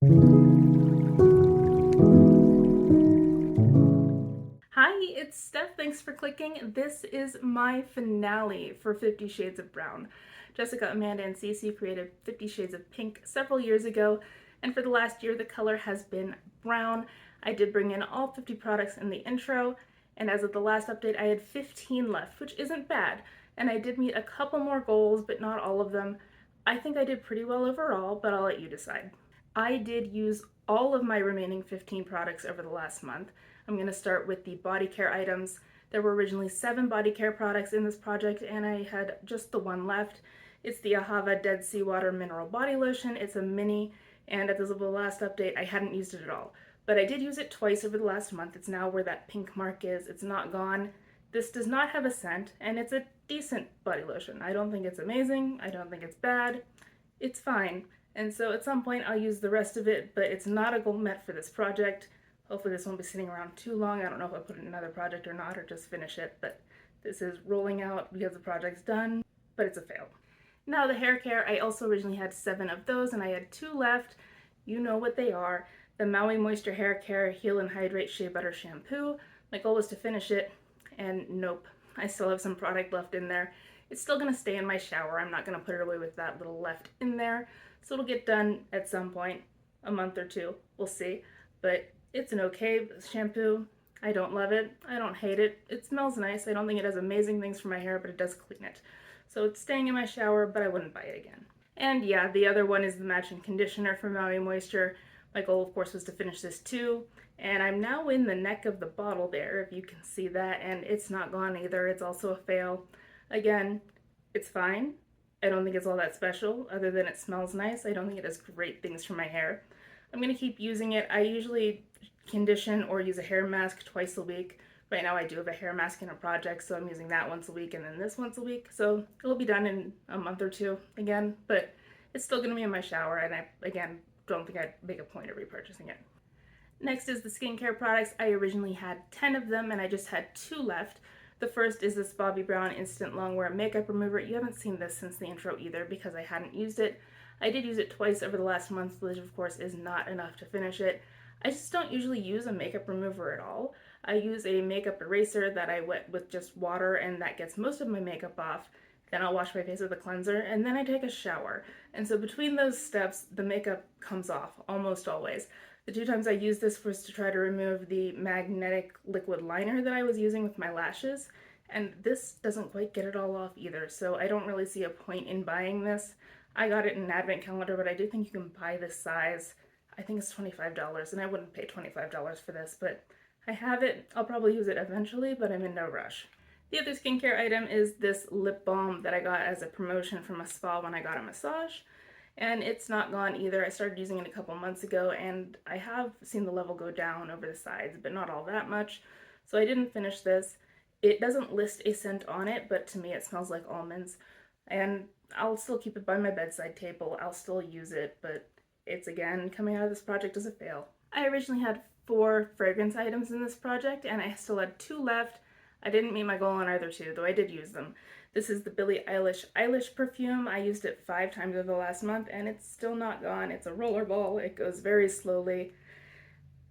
Hi, it's Steph. Thanks for clicking. This is my finale for 50 Shades of Brown. Jessica, Amanda, and Cece created 50 Shades of Pink several years ago, and for the last year, the color has been brown. I did bring in all 50 products in the intro, and as of the last update, I had 15 left, which isn't bad. And I did meet a couple more goals, but not all of them. I think I did pretty well overall, but I'll let you decide. I did use all of my remaining 15 products over the last month. I'm going to start with the body care items. There were originally 7 body care products in this project, and I had just the one left. It's the Ahava Dead Sea Water Mineral Body Lotion. It's a mini, and at the last update, I hadn't used it at all. But I did use it twice over the last month. It's now where that pink mark is. It's not gone. This does not have a scent, and it's a decent body lotion. I don't think it's amazing. I don't think it's bad. It's fine. And so at some point I'll use the rest of it, but it's not a goal met for this project. Hopefully this won't be sitting around too long. I don't know if I'll put it in another project or not, or just finish it, but this is rolling out because the project's done, but it's a fail. Now the hair care, I also originally had 7 of those, and I had 2 left. You know what they are. The Maui Moisture Hair Care Heal and Hydrate Shea Butter Shampoo. My goal was to finish it, and nope. I still have some product left in there. It's still gonna stay in my shower. I'm not gonna put it away with that little left in there. So it'll get done at some point, a month or two, we'll see. But it's an okay shampoo. I don't love it. I don't hate it. It smells nice. I don't think it does amazing things for my hair, but it does clean it. So it's staying in my shower, but I wouldn't buy it again. And yeah, the other one is the matching conditioner from Maui Moisture. My goal, of course, was to finish this too. And I'm now in the neck of the bottle there, if you can see that, and it's not gone either. It's also a fail. Again, it's fine. I don't think it's all that special, other than it smells nice. I don't think it does great things for my hair. I'm gonna keep using it. I usually condition or use a hair mask twice a week. Right now I do have a hair mask in a project, so I'm using that once a week and then this once a week. So it'll be done in a month or two again, but it's still gonna be in my shower, and I, again, don't think I'd make a point of repurchasing it. Next is the skincare products. I originally had 10 of them and I just had 2 left. The first is this Bobbi Brown Instant Longwear Makeup Remover. You haven't seen this since the intro either because I hadn't used it. I did use it twice over the last month, which of course is not enough to finish it. I just don't usually use a makeup remover at all. I use a makeup eraser that I wet with just water, and that gets most of my makeup off. Then I'll wash my face with a cleanser, and then I take a shower. And so between those steps, the makeup comes off almost always. The 2 times I used this was to try to remove the magnetic liquid liner that I was using with my lashes, and this doesn't quite get it all off either, so I don't really see a point in buying this. I got it in an advent calendar, but I do think you can buy this size. I think it's $25, and I wouldn't pay $25 for this, but I have it. I'll probably use it eventually, but I'm in no rush. The other skincare item is this lip balm that I got as a promotion from a spa when I got a massage. And it's not gone either. I started using it a couple months ago, and I have seen the level go down over the sides, but not all that much. So I didn't finish this. It doesn't list a scent on it, but to me it smells like almonds. And I'll still keep it by my bedside table. I'll still use it, but it's, again, coming out of this project as a fail. I originally had 4 fragrance items in this project, and I still had 2 left. I didn't meet my goal on either 2, though I did use them. This is the Billie Eilish perfume. I used it 5 times over the last month, and it's still not gone. It's a rollerball. It goes very slowly.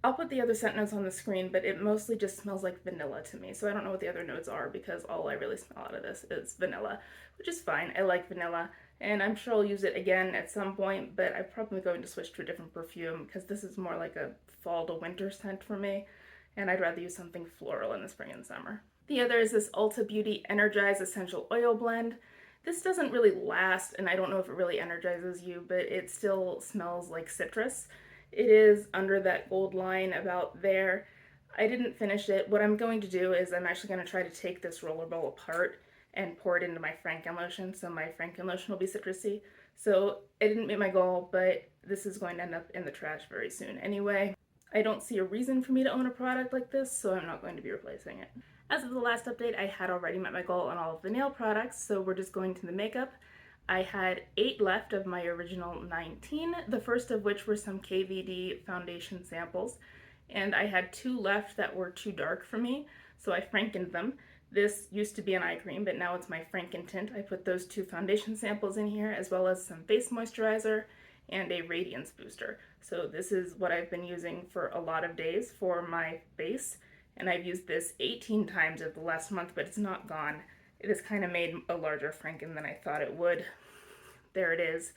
I'll put the other scent notes on the screen, but it mostly just smells like vanilla to me, so I don't know what the other notes are because all I really smell out of this is vanilla, which is fine. I like vanilla, and I'm sure I'll use it again at some point, but I'm probably going to switch to a different perfume because this is more like a fall to winter scent for me, and I'd rather use something floral in the spring and summer. The other is this Ulta Beauty Energize Essential Oil Blend. This doesn't really last, and I don't know if it really energizes you, but it still smells like citrus. It is under that gold line about there. I didn't finish it. What I'm going to do is I'm actually going to try to take this rollerball apart and pour it into my Franken lotion, so my Franken lotion will be citrusy. So I didn't meet my goal, but this is going to end up in the trash very soon anyway. I don't see a reason for me to own a product like this, so I'm not going to be replacing it. As of the last update, I had already met my goal on all of the nail products, so we're just going to the makeup. I had 8 left of my original 19, the first of which were some KVD foundation samples, and I had 2 left that were too dark for me, so I Frankened them. This used to be an eye cream, but now it's my Franken tint. I put those 2 foundation samples in here, as well as some face moisturizer and a radiance booster. So this is what I've been using for a lot of days for my base, and I've used this 18 times over the last month, but it's not gone. It has kind of made a larger Franken than I thought it would. There it is.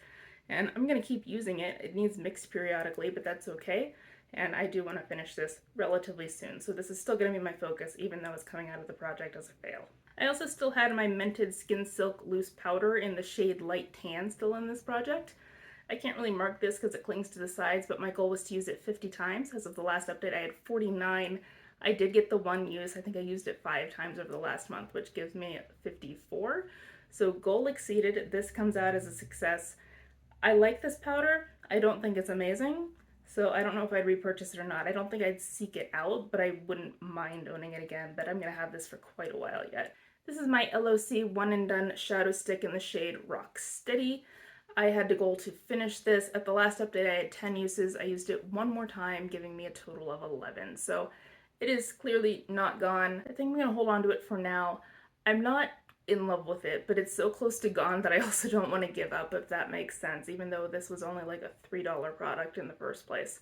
And I'm going to keep using it. It needs mixed periodically, but that's okay. And I do want to finish this relatively soon. So this is still going to be my focus, even though it's coming out of the project as a fail. I also still had my Mented Skin Silk Loose Powder in the shade Light Tan still in this project. I can't really mark this because it clings to the sides, but my goal was to use it 50 times. As of the last update, I had 49. I did get the one use. I think I used it 5 times over the last month, which gives me 54. So goal exceeded. This comes out as a success. I like this powder. I don't think it's amazing, so I don't know if I'd repurchase it or not. I don't think I'd seek it out, but I wouldn't mind owning it again, but I'm going to have this for quite a while yet. This is my LOC One and Done Shadow Stick in the shade Rock Steady. I had the goal to finish this. At the last update, I had 10 uses. I used it one more time, giving me a total of 11. So it is clearly not gone. I think I'm going to hold on to it for now. I'm not in love with it, but it's so close to gone that I also don't want to give up, if that makes sense, even though this was only like a $3 product in the first place.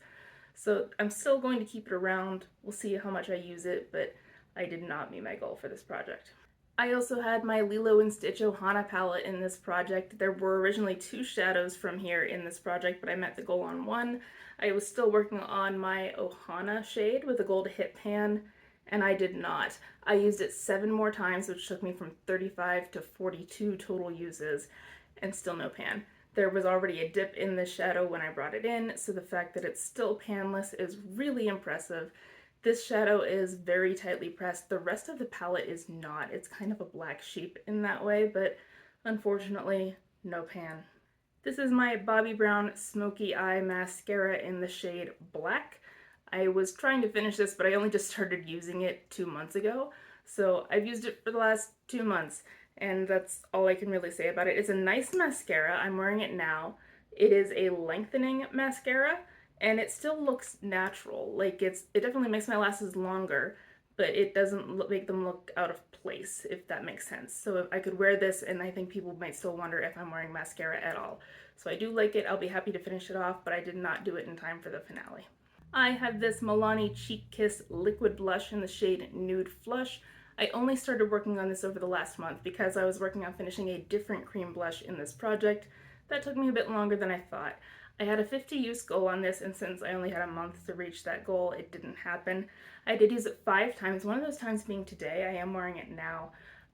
So I'm still going to keep it around. We'll see how much I use it, but I did not meet my goal for this project. I also had my Lilo and Stitch Ohana palette in this project. There were originally 2 shadows from here in this project, but I met the goal on 1. I was still working on my Ohana shade with a gold hit pan, and I did not. I used it 7 more times, which took me from 35 to 42 total uses, and still no pan. There was already a dip in the shadow when I brought it in, so the fact that it's still panless is really impressive. This shadow is very tightly pressed. The rest of the palette is not. It's kind of a black sheep in that way, but unfortunately, no pan. This is my Bobbi Brown Smoky Eye Mascara in the shade Black. I was trying to finish this, but I only just started using it 2 months ago. So I've used it for the last 2 months, and that's all I can really say about it. It's a nice mascara. I'm wearing it now. It is a lengthening mascara, and it still looks natural. Like it definitely makes my lashes longer, but it doesn't make them look out of place, if that makes sense. So if I could wear this, and I think people might still wonder if I'm wearing mascara at all. So I do like it. I'll be happy to finish it off, but I did not do it in time for the finale. I have this Milani Cheek Kiss liquid blush in the shade Nude Flush. I only started working on this over the last month because I was working on finishing a different cream blush in this project. That took me a bit longer than I thought. I had a 50 use goal on this, and since I only had a month to reach that goal, it didn't happen. I did use it 5 times, one of those times being today. I am wearing it now.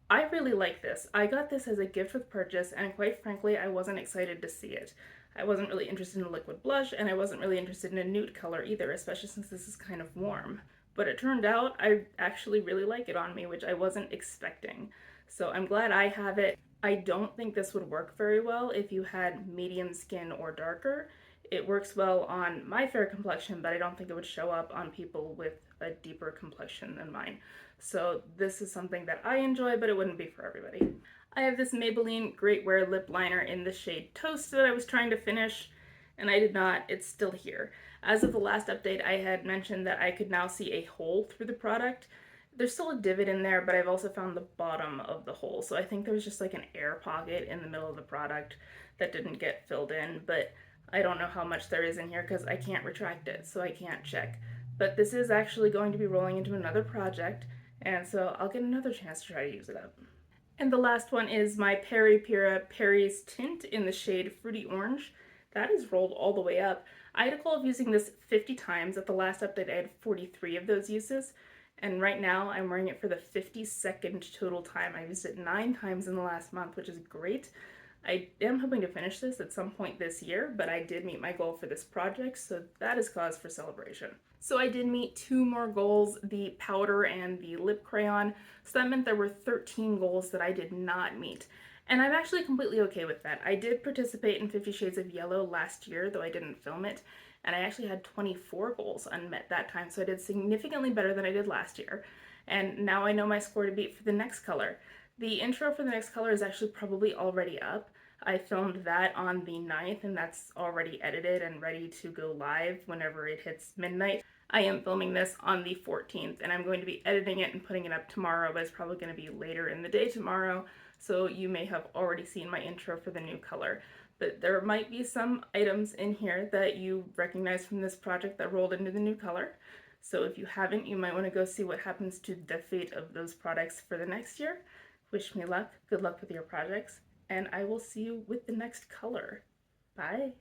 I really like this. I got this as a gift with purchase, and quite frankly, I wasn't excited to see it. I wasn't really interested in a liquid blush, and I wasn't really interested in a nude color either, especially since this is kind of warm. But it turned out I actually really like it on me, which I wasn't expecting. So I'm glad I have it. I don't think this would work very well if you had medium skin or darker. It works well on my fair complexion, but I don't think it would show up on people with a deeper complexion than mine. So this is something that I enjoy, but it wouldn't be for everybody. I have this Maybelline Great Wear lip liner in the shade Toast that I was trying to finish, and I did not. It's still here. As of the last update, I had mentioned that I could now see a hole through the product. There's still a divot in there, but I've also found the bottom of the hole. So I think there was just like an air pocket in the middle of the product that didn't get filled in, but I don't know how much there is in here because I can't retract it, so I can't check. But this is actually going to be rolling into another project, and so I'll get another chance to try to use it up. And the last one is my Peri Pura Perry's Tint in the shade Fruity Orange. That is rolled all the way up. I had a goal of using this 50 times. At the last update, I had 43 of those uses. And right now, I'm wearing it for the 52nd total time. I used it 9 times in the last month, which is great. I am hoping to finish this at some point this year, but I did meet my goal for this project, so that is cause for celebration. So I did meet 2 more goals, the powder and the lip crayon, so that meant there were 13 goals that I did not meet. And I'm actually completely okay with that. I did participate in 50 Shades of Yellow last year, though I didn't film it, and I actually had 24 goals unmet that time, so I did significantly better than I did last year. And now I know my score to beat for the next color. The intro for the next color is actually probably already up. I filmed that on the 9th, and that's already edited and ready to go live whenever it hits midnight. I am filming this on the 14th, and I'm going to be editing it and putting it up tomorrow, but it's probably going to be later in the day tomorrow, so you may have already seen my intro for the new color. but there might be some items in here that you recognize from this project that rolled into the new color. So if you haven't, you might want to go see what happens to the fate of those products for the next year. Wish me luck, good luck with your projects, and I will see you with the next color. Bye!